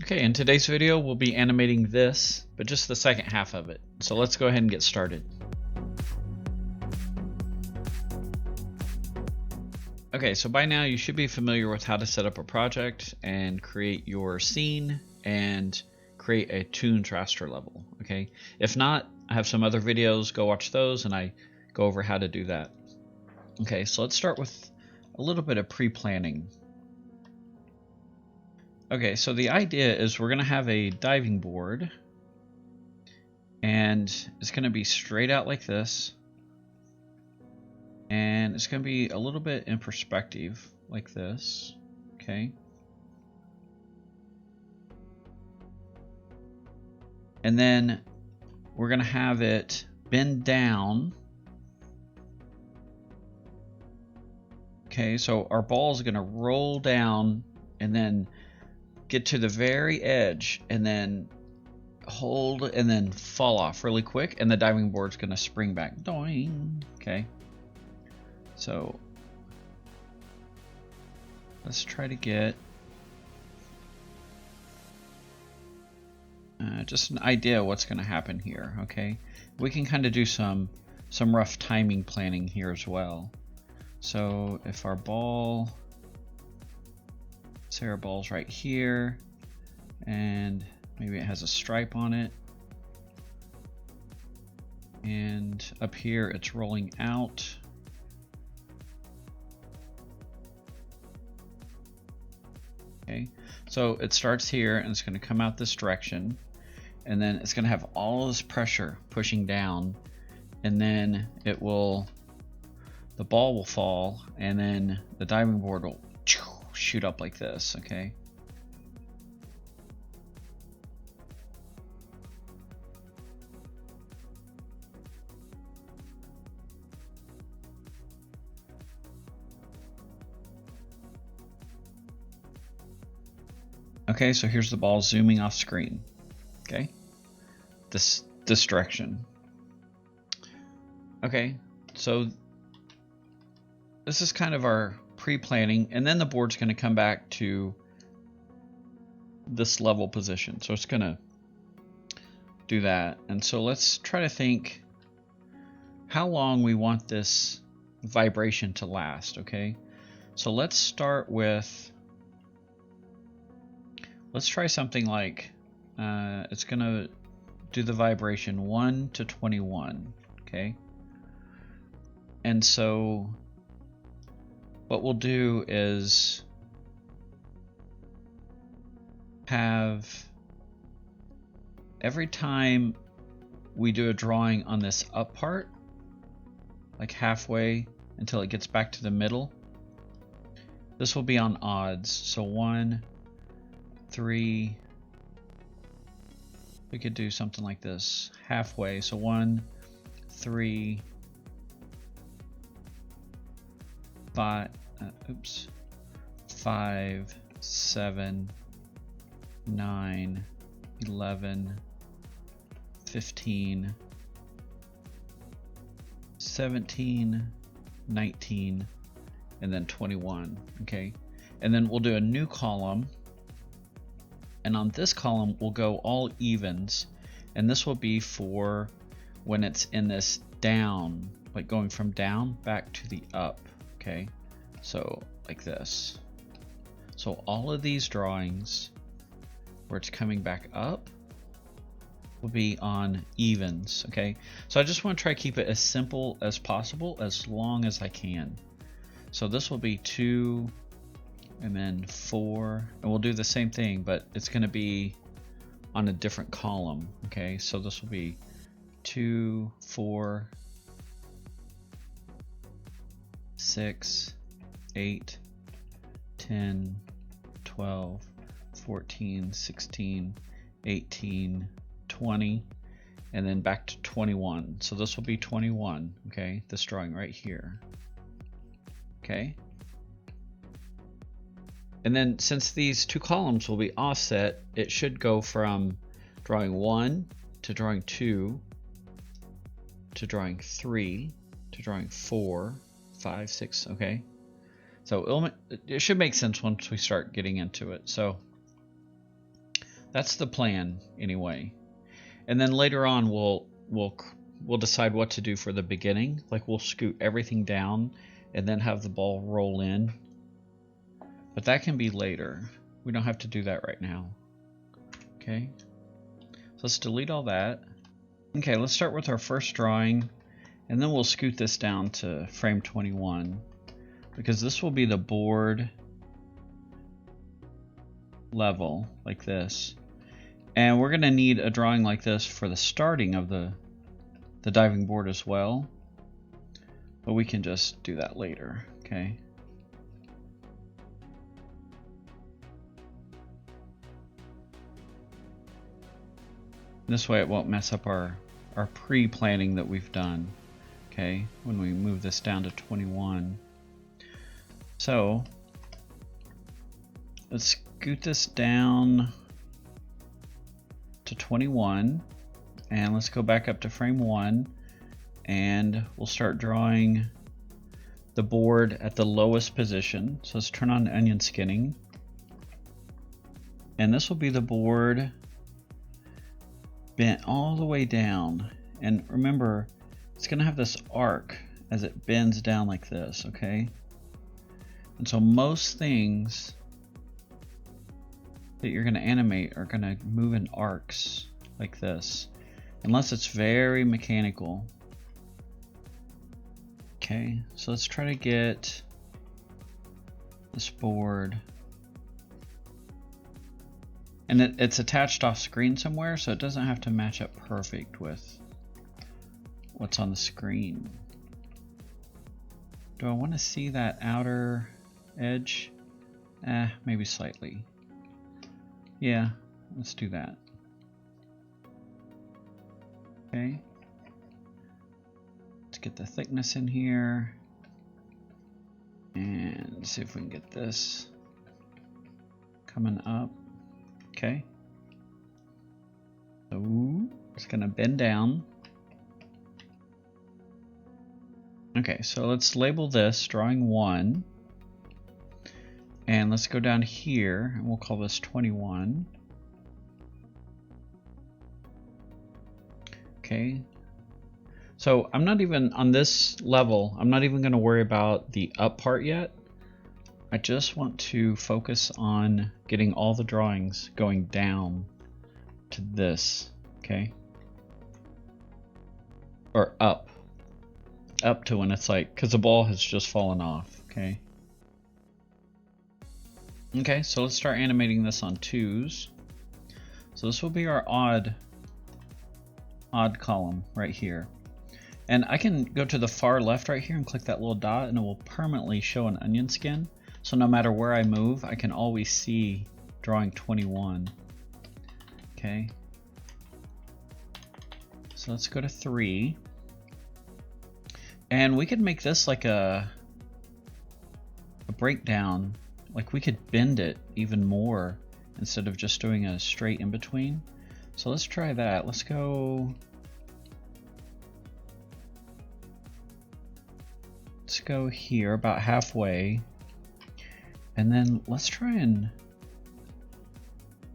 Okay, in today's video we'll be animating this, but just the second half of it. So let's go ahead and get started. Okay, so by now you should be familiar with how to set up a project and create your scene and create a Toonz raster level. Okay, if not, I have some other videos, go watch those and I go over how to do that. Okay, so let's start with a little bit of pre-planning. Okay, so the idea is we're going to have a diving board and it's going to be straight out like this, and it's going to be a little bit in perspective like this. Okay, and then we're going to have it bend down. Okay, so our ball is going to roll down and then get to the very edge and then hold and then fall off really quick, and the diving board's going to spring back. Doing. Okay, so let's try to get just an idea of what's going to happen here. Okay, we can kind of do some rough timing planning here as well. So if our ball, say our ball's right here and maybe it has a stripe on it, and up here it's rolling out. Okay, so it starts here and it's going to come out this direction, and then it's going to have all this pressure pushing down, and then it will, the ball will fall, and then the diving board will shoot up like this. Okay, okay, so here's the ball zooming off screen. Okay, this direction. Okay, so this is kind of our pre-planning, and then the board's going to come back to this level position. So it's going to do that. And so let's try to think how long we want this vibration to last. Okay, so let's start with, let's try something like it's going to do the vibration 1 to 21. Okay, and so what we'll do is have, every time we do a drawing on this up part, like halfway until it gets back to the middle, this will be on odds. So 1, 3, we could do something like this halfway. So 1, 3, 5, 5, 7, 9, 11, 15, 17, 19, and then 21. Okay, and then we'll do a new column, and on this column we'll go all evens, and this will be for when it's in this down, like going from down back to the up. Okay, so like this. So all of these drawings where it's coming back up will be on evens. Okay, so I just want to try to keep it as simple as possible as long as I can. So this will be 2 and then 4, and we'll do the same thing, but it's going to be on a different column. Okay, so this will be 2, 4, 6, 8, 10, 12, 14, 16, 18, 20, and then back to 21. So this will be 21. Okay, this drawing right here. Okay, and then since these two columns will be offset, it should go from drawing 1 to drawing 2 to drawing 3 to drawing 4, 5, 6. Okay, so it should make sense once we start getting into it. So That's the plan anyway. And then later on we'll decide what to do for the beginning. Like we'll scoot everything down and then have the ball roll in. But that can be later. We don't have to do that right now. Okay. So let's delete all that. Okay, let's start with our first drawing, and then we'll scoot this down to frame 21 because this will be the board level like this. And we're going to need a drawing like this for the starting of the diving board as well. But we can just do that later, okay? This way it won't mess up our pre-planning that we've done, okay, when we move this down to 21. So let's scoot this down to 21, and let's go back up to frame 1, and we'll start drawing the board at the lowest position. So let's turn on onion skinning, and this will be the board bent all the way down. And remember, it's going to have this arc as it bends down like this, okay? And so most things that you're going to animate are going to move in arcs like this, unless it's very mechanical. Okay, so let's try to get this board, and it's attached off screen somewhere, so it doesn't have to match up perfect with what's on the screen. Do I want to see that outer edge? Maybe slightly. Yeah, let's do that. Okay. Let's get the thickness in here. And see if we can get this coming up. Okay. So it's gonna bend down. Okay, so let's label this drawing 1. And let's go down here and we'll call this 21. Okay. So I'm not even on this level, I'm not even going to worry about the up part yet. I just want to focus on getting all the drawings going down to this, okay? Or up to when it's like, because the ball has just fallen off, okay? Okay, so let's start animating this on 2s. So this will be our odd column right here. And I can go to the far left right here and click that little dot, and it will permanently show an onion skin. So no matter where I move, I can always see drawing 21. Okay. So let's go to 3. And we could make this like a breakdown. Like we could bend it even more instead of just doing a straight in between. So let's try that. Let's go here about halfway, and then let's try and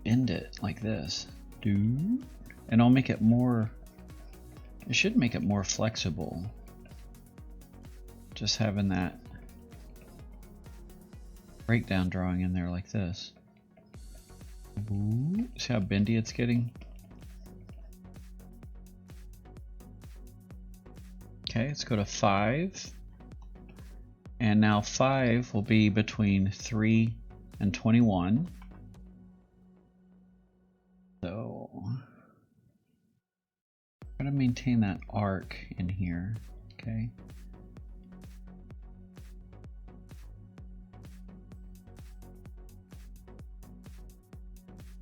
bend it like this. And I'll make it more, it should make it more flexible, just having that breakdown drawing in there like this. Ooh, see how bendy it's getting? Okay, let's go to 5. And now 5 will be between 3 and 21. So try to maintain that arc in here, okay?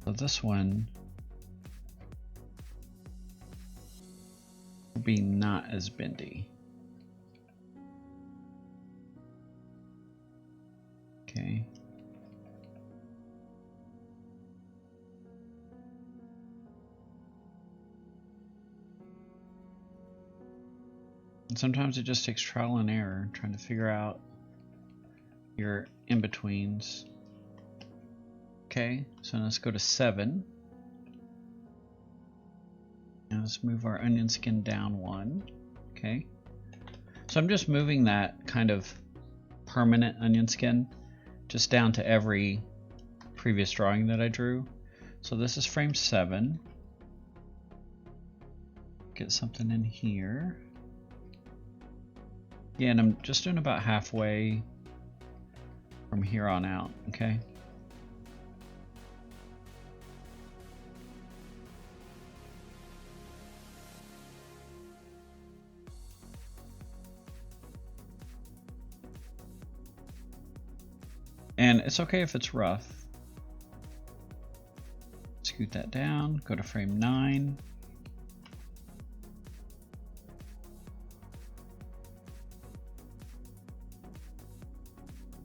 So this one will be not as bendy. Okay. And sometimes it just takes trial and error trying to figure out your in-betweens. Okay, so let's go to 7. Now let's move our onion skin down one. Okay. So I'm just moving that kind of permanent onion skin just down to every previous drawing that I drew. So this is frame 7. Get something in here. Yeah, and I'm just doing about halfway from here on out, okay? And it's okay if it's rough. Scoot that down, go to frame 9.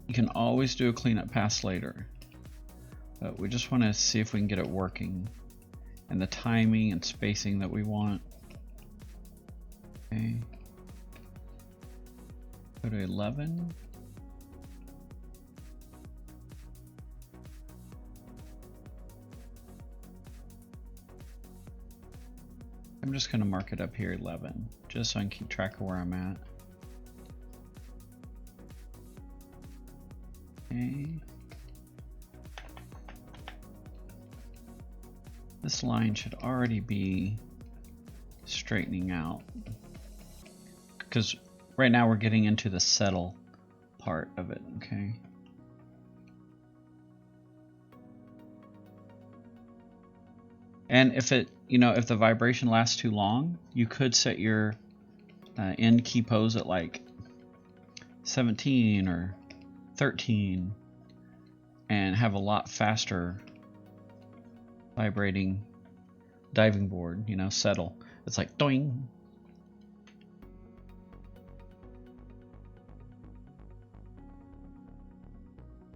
You can always do a cleanup pass later, but we just want to see if we can get it working and the timing and spacing that we want. Okay. Go to 11. I'm just going to mark it up here 11, just so I can keep track of where I'm at. Okay. This line should already be straightening out, because right now we're getting into the settle part of it, okay? And if it, if the vibration lasts too long, you could set your end key pose at like 17 or 13 and have a lot faster vibrating diving board, settle. It's like doing.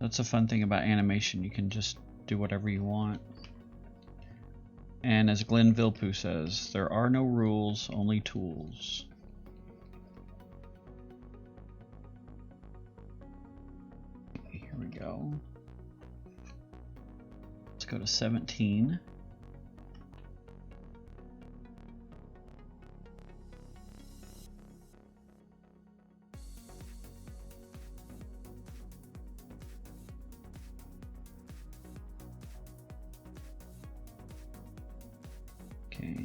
That's a fun thing about animation. You can just do whatever you want. And as Glenn Villepeu says, there are no rules, only tools. Here we go. Let's go to 17. Okay.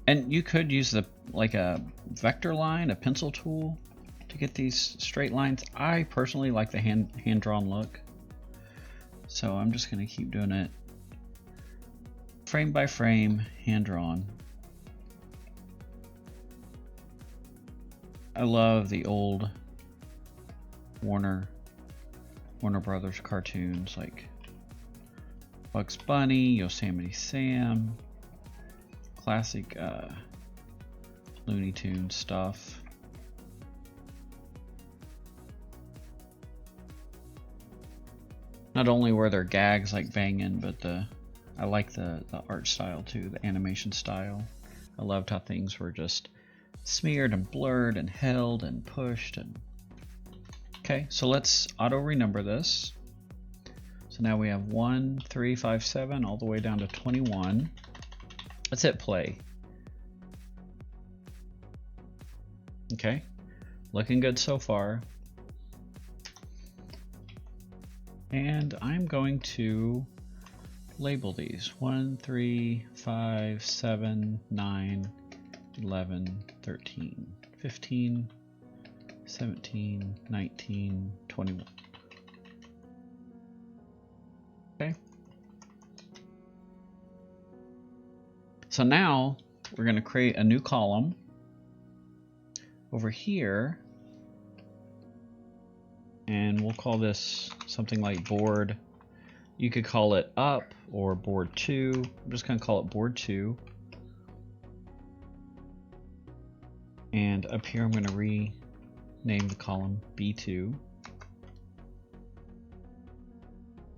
And you could use like a vector line, a pencil tool to get these straight lines. I personally like the hand-drawn look. So I'm just going to keep doing it frame by frame, hand-drawn. I love the old Warner Brothers cartoons like Bugs Bunny, Yosemite Sam, classic Looney Tunes stuff. Not only were there gags like banging, but I like the art style too, the animation style. I loved how things were just smeared and blurred and held and pushed. And okay, so let's auto renumber this. So now we have 1, 3, 5, 7 all the way down to 21. Let's hit play. Okay, looking good so far. And I'm going to label these 1, 3, 5, 7, 9, 11, 13, 15, 17, 19, 21. Okay. So now we're going to create a new column over here, and we'll call this something like board. You could call it up or board 2. I'm just going to call it board 2. And up here I'm going to rename the column B2.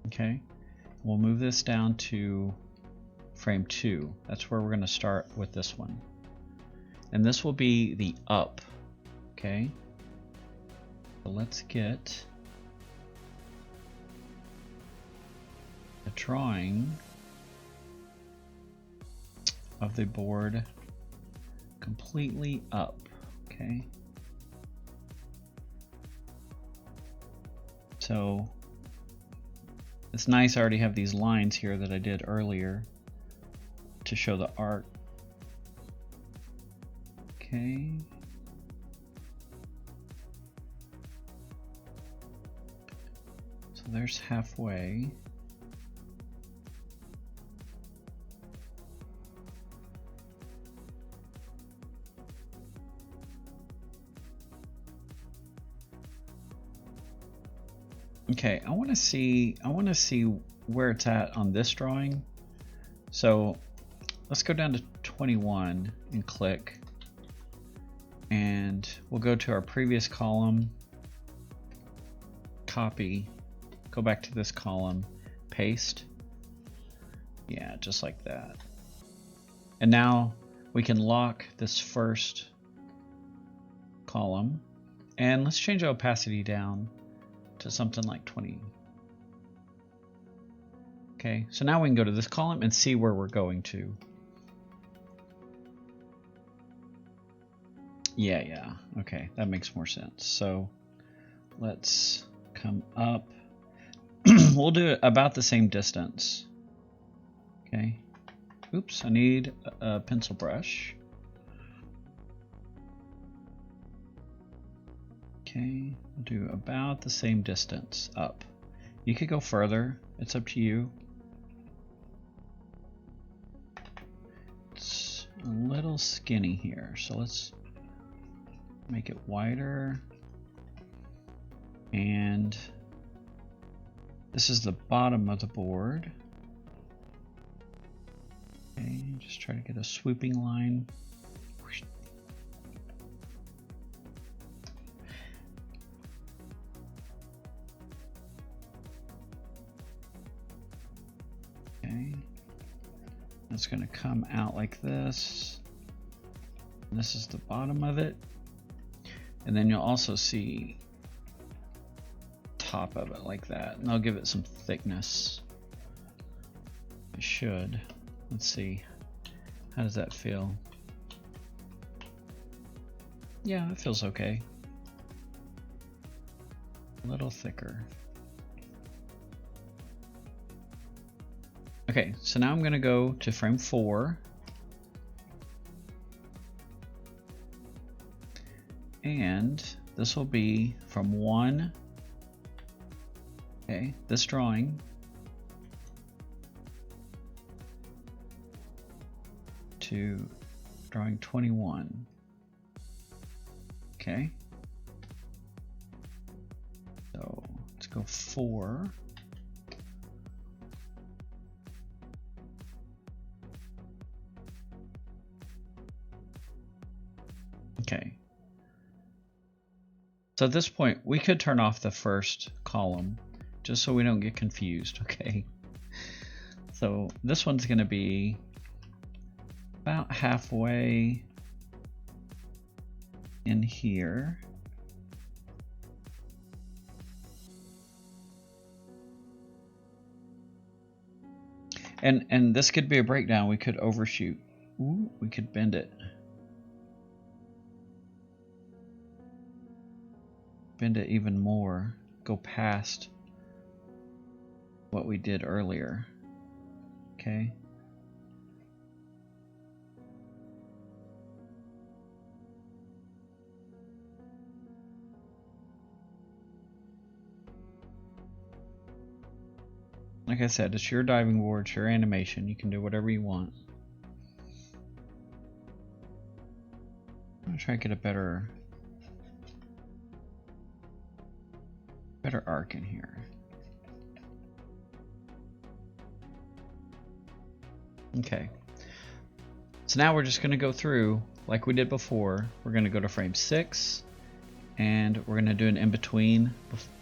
Okay. We'll move this down to frame 2. That's where we're going to start with this one. And this will be the up. Okay. So let's get a drawing of the board completely up, okay? So it's nice I already have these lines here that I did earlier to show the arc. Okay. So there's halfway. Okay, I want to see where it's at on this drawing. So let's go down to 21 and click, and we'll go to our previous column, copy, go back to this column, paste. Yeah, just like that. And now we can lock this first column, and let's change the opacity down to something like 20. Okay, so now we can go to this column and see where we're going to. Yeah, okay, that makes more sense. So let's come up. We'll do it about the same distance. Okay, oops, I need a pencil brush. Okay, we'll do about the same distance up. You could go further, it's up to you. It's a little skinny here, so let's make it wider. And this is the bottom of the board. Okay, just try to get a swooping line. Okay, it's going to come out like this. And this is the bottom of it. And then you'll also see top of it like that, and I'll give it some thickness. It should. Let's see. How does that feel? Yeah, it feels okay. A little thicker. Okay, so now I'm going to go to frame 4. And this will be from 1. Okay, this drawing to drawing 21. Okay, so let's go 4. Okay, so at this point we could turn off the first column just so we don't get confused. Okay, so this one's going to be about halfway in here. And this could be a breakdown. We could overshoot. Ooh, we could bend it. Bend it even more. Go past what we did earlier. Okay. Like I said, it's your diving board, it's your animation. You can do whatever you want. I'm gonna try to get a better arc in here. Okay. So now we're just going to go through like we did before. We're going to go to frame 6 and we're going to do an in-between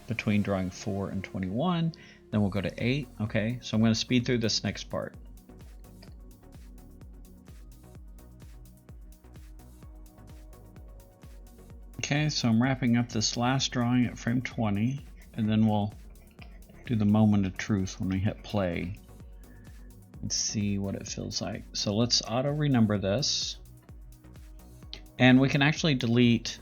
between drawing 4 and 21. Then we'll go to 8. Okay, so I'm going to speed through this next part. Okay, so I'm wrapping up this last drawing at frame 20, and then we'll do the moment of truth when we hit play and see what it feels like. So let's auto renumber this. And we can actually delete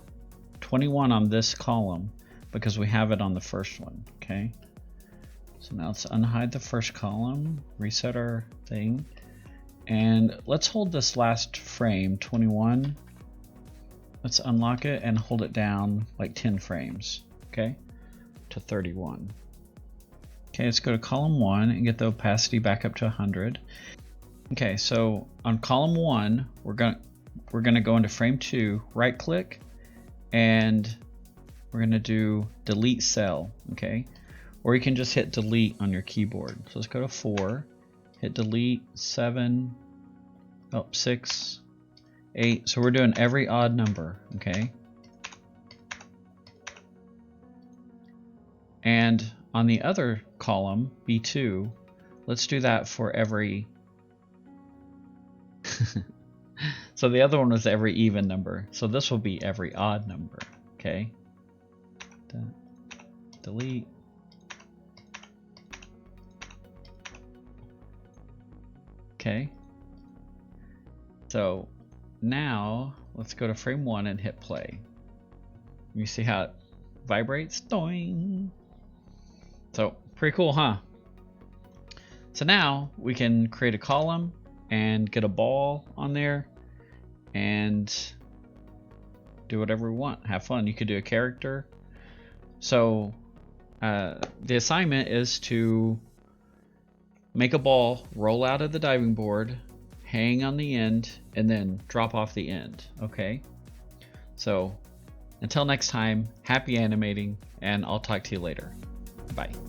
21 on this column because we have it on the first one, okay? So now let's unhide the first column, reset our thing, and let's hold this last frame, 21. Let's unlock it and hold it down like 10 frames, okay, to 31. Okay, let's go to column 1 and get the opacity back up to 100. Okay, so on column 1, we're gonna go into frame 2, right click, and we're gonna do delete cell, okay? Or you can just hit delete on your keyboard. So let's go to 4, hit delete, 7, 6, 8. So we're doing every odd number, okay? And on the other column, B2, let's do that for every... So the other one was every even number. So this will be every odd number, okay? Delete. Okay. So now let's go to frame 1 and hit play. You see how it vibrates? Doing. So pretty cool, huh? So now we can create a column and get a ball on there and do whatever we want. Have fun. You could do a character. So the assignment is to make a ball roll out of the diving board, hang on the end, and then drop off the end. Okay? So until next time, happy animating, and I'll talk to you later. Bye.